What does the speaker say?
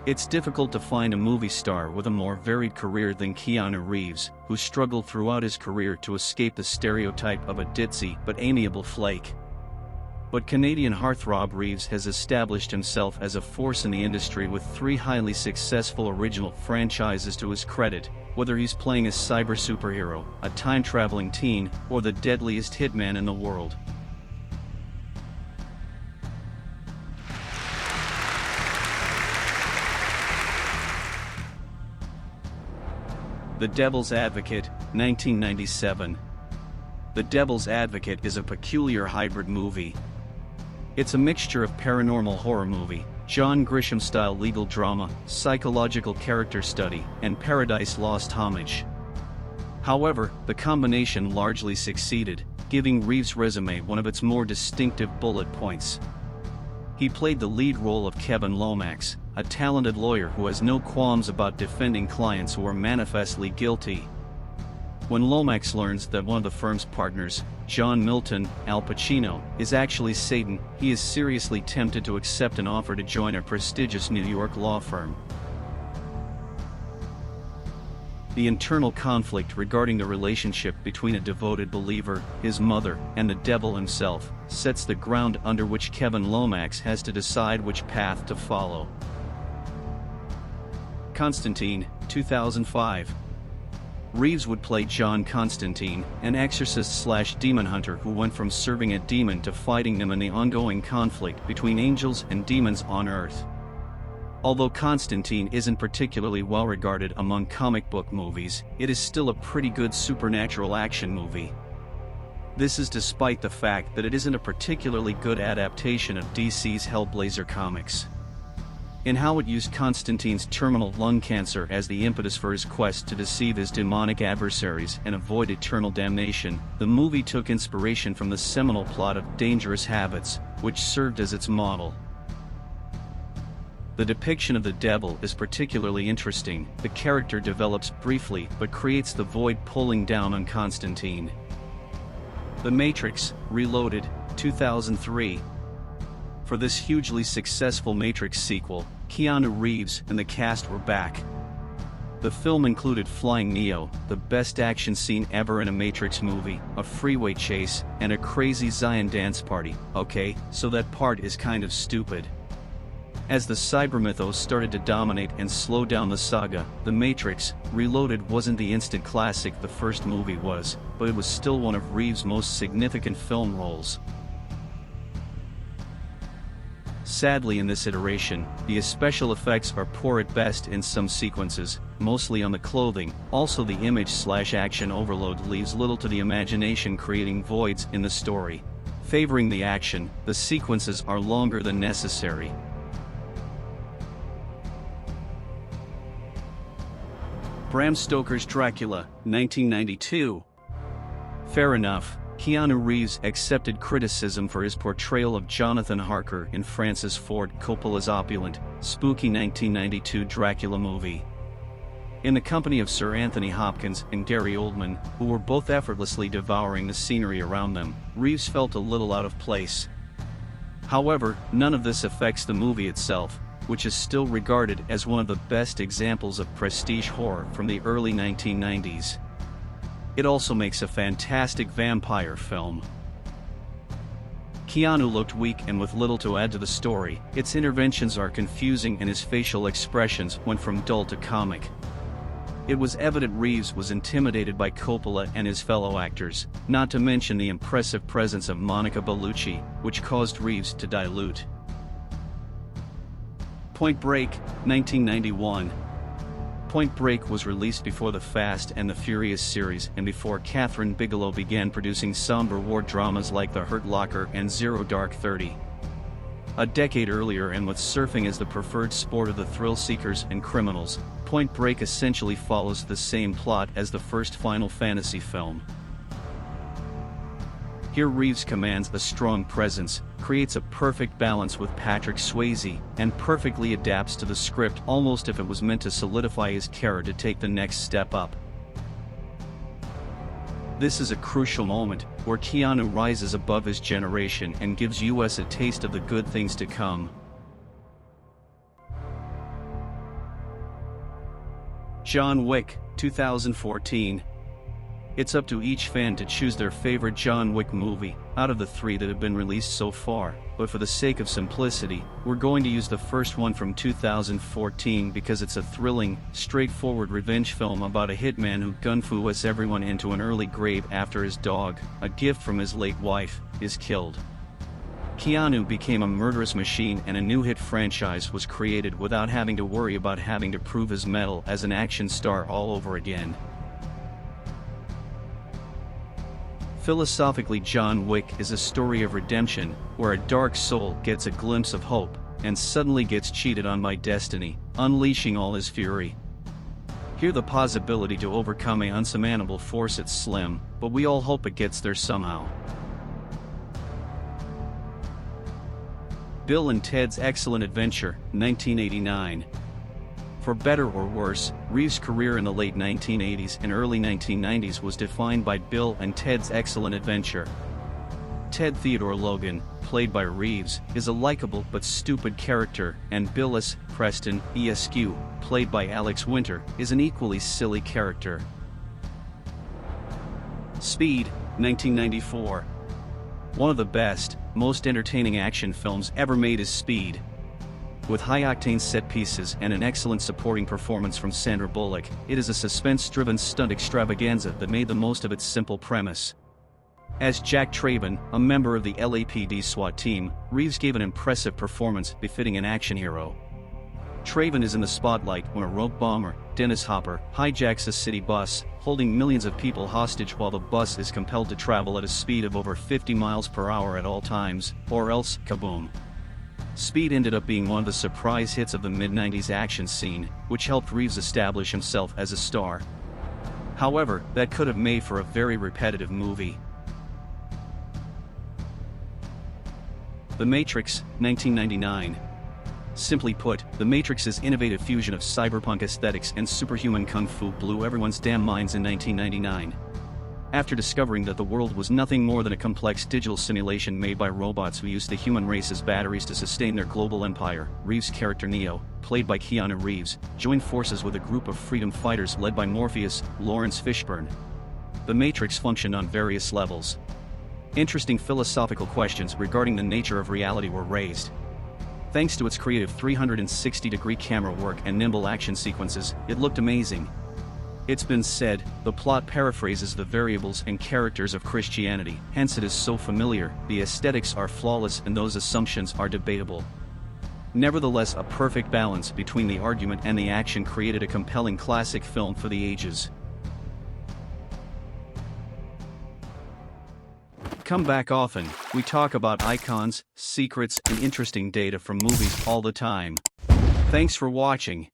It's difficult to find a movie star with a more varied career than Keanu Reeves, who struggled throughout his career to escape the stereotype of a ditzy but amiable flake. But Canadian heartthrob Reeves has established himself as a force in the industry with 3 highly successful original franchises to his credit, whether he's playing a cyber superhero, a time-traveling teen, or the deadliest hitman in the world. The Devil's Advocate, 1997. The Devil's Advocate is a peculiar hybrid movie. It's a mixture of paranormal horror movie, John Grisham-style legal drama, psychological character study, and Paradise Lost homage. However, the combination largely succeeded, giving Reeves' resume one of its more distinctive bullet points. He played the lead role of Kevin Lomax, a talented lawyer who has no qualms about defending clients who are manifestly guilty. When Lomax learns that one of the firm's partners, John Milton, Al Pacino, is actually Satan, he is seriously tempted to accept an offer to join a prestigious New York law firm. The internal conflict regarding the relationship between a devoted believer, his mother, and the devil himself, sets the ground under which Kevin Lomax has to decide which path to follow. Constantine, 2005. Reeves would play John Constantine, an exorcist/demon hunter who went from serving a demon to fighting them in the ongoing conflict between angels and demons on Earth. Although Constantine isn't particularly well regarded among comic book movies, it is still a pretty good supernatural action movie. This is despite the fact that it isn't a particularly good adaptation of DC's Hellblazer comics. In how it used Constantine's terminal lung cancer as the impetus for his quest to deceive his demonic adversaries and avoid eternal damnation, the movie took inspiration from the seminal plot of Dangerous Habits, which served as its model. The depiction of the devil is particularly interesting. The character develops briefly but creates the void pulling down on Constantine. The Matrix, Reloaded, 2003. For this hugely successful Matrix sequel, Keanu Reeves and the cast were back. The film included flying Neo, the best action scene ever in a Matrix movie, a freeway chase, and a crazy Zion dance party. Okay, so that part is kind of stupid. As the cybermythos started to dominate and slow down the saga, The Matrix, Reloaded wasn't the instant classic the first movie was, but it was still one of Reeves' most significant film roles. Sadly, in this iteration, the special effects are poor at best in some sequences, mostly on the clothing. Also, the image/action overload leaves little to the imagination, creating voids in the story. Favoring the action, the sequences are longer than necessary. Bram Stoker's Dracula, 1992. Fair enough. Keanu Reeves accepted criticism for his portrayal of Jonathan Harker in Francis Ford Coppola's opulent, spooky 1992 Dracula movie. In the company of Sir Anthony Hopkins and Gary Oldman, who were both effortlessly devouring the scenery around them, Reeves felt a little out of place. However, none of this affects the movie itself, which is still regarded as one of the best examples of prestige horror from the early 1990s. It also makes a fantastic vampire film. Keanu looked weak and with little to add to the story. Its interventions are confusing and his facial expressions went from dull to comic. It was evident Reeves was intimidated by Coppola and his fellow actors, not to mention the impressive presence of Monica Bellucci, which caused Reeves to dilute. Point Break, 1991. Point Break was released before the Fast and the Furious series and before Catherine Bigelow began producing somber war dramas like The Hurt Locker and Zero Dark 30. A decade earlier, and with surfing as the preferred sport of the thrill seekers and criminals, Point Break essentially follows the same plot as the first Final Fantasy film. Here Reeves commands a strong presence, creates a perfect balance with Patrick Swayze, and perfectly adapts to the script almost if it was meant to solidify his character to take the next step up. This is a crucial moment, where Keanu rises above his generation and gives us a taste of the good things to come. John Wick, 2014. It's up to each fan to choose their favorite John Wick movie out of the 3 that have been released so far, but for the sake of simplicity, we're going to use the first one from 2014 because it's a thrilling, straightforward revenge film about a hitman who gun-fu everyone into an early grave after his dog, a gift from his late wife, is killed. Keanu became a murderous machine and a new hit franchise was created without having to worry about having to prove his mettle as an action star all over again. Philosophically, John Wick is a story of redemption, where a dark soul gets a glimpse of hope, and suddenly gets cheated on by destiny, unleashing all his fury. Here the possibility to overcome an unsurmountable force is slim, but we all hope it gets there somehow. Bill and Ted's Excellent Adventure, 1989. For better or worse, Reeves' career in the late 1980s and early 1990s was defined by Bill and Ted's Excellent Adventure. Ted Theodore Logan, played by Reeves, is a likable but stupid character, and Billis Preston Esq, played by Alex Winter, is an equally silly character. Speed, 1994. One of the best, most entertaining action films ever made is Speed. With high-octane set pieces and an excellent supporting performance from Sandra Bullock, it is a suspense-driven stunt extravaganza that made the most of its simple premise. As Jack Traven, a member of the LAPD SWAT team, Reeves gave an impressive performance befitting an action hero. Traven is in the spotlight when a rogue bomber, Dennis Hopper, hijacks a city bus, holding millions of people hostage while the bus is compelled to travel at a speed of over 50 miles per hour at all times, or else, kaboom. Speed ended up being one of the surprise hits of the mid-90s action scene, which helped Reeves establish himself as a star. However, that could have made for a very repetitive movie. The Matrix, 1999. Simply put, The Matrix's innovative fusion of cyberpunk aesthetics and superhuman kung fu blew everyone's damn minds in 1999. After discovering that the world was nothing more than a complex digital simulation made by robots who used the human race as batteries to sustain their global empire, Reeves' character Neo, played by Keanu Reeves, joined forces with a group of freedom fighters led by Morpheus, Lawrence Fishburne. The Matrix functioned on various levels. Interesting philosophical questions regarding the nature of reality were raised. Thanks to its creative 360-degree camera work and nimble action sequences, it looked amazing. It's been said, the plot paraphrases the variables and characters of Christianity, hence it is so familiar, the aesthetics are flawless and those assumptions are debatable. Nevertheless, a perfect balance between the argument and the action created a compelling classic film for the ages. Come back often, we talk about icons, secrets, and interesting data from movies all the time. Thanks for watching.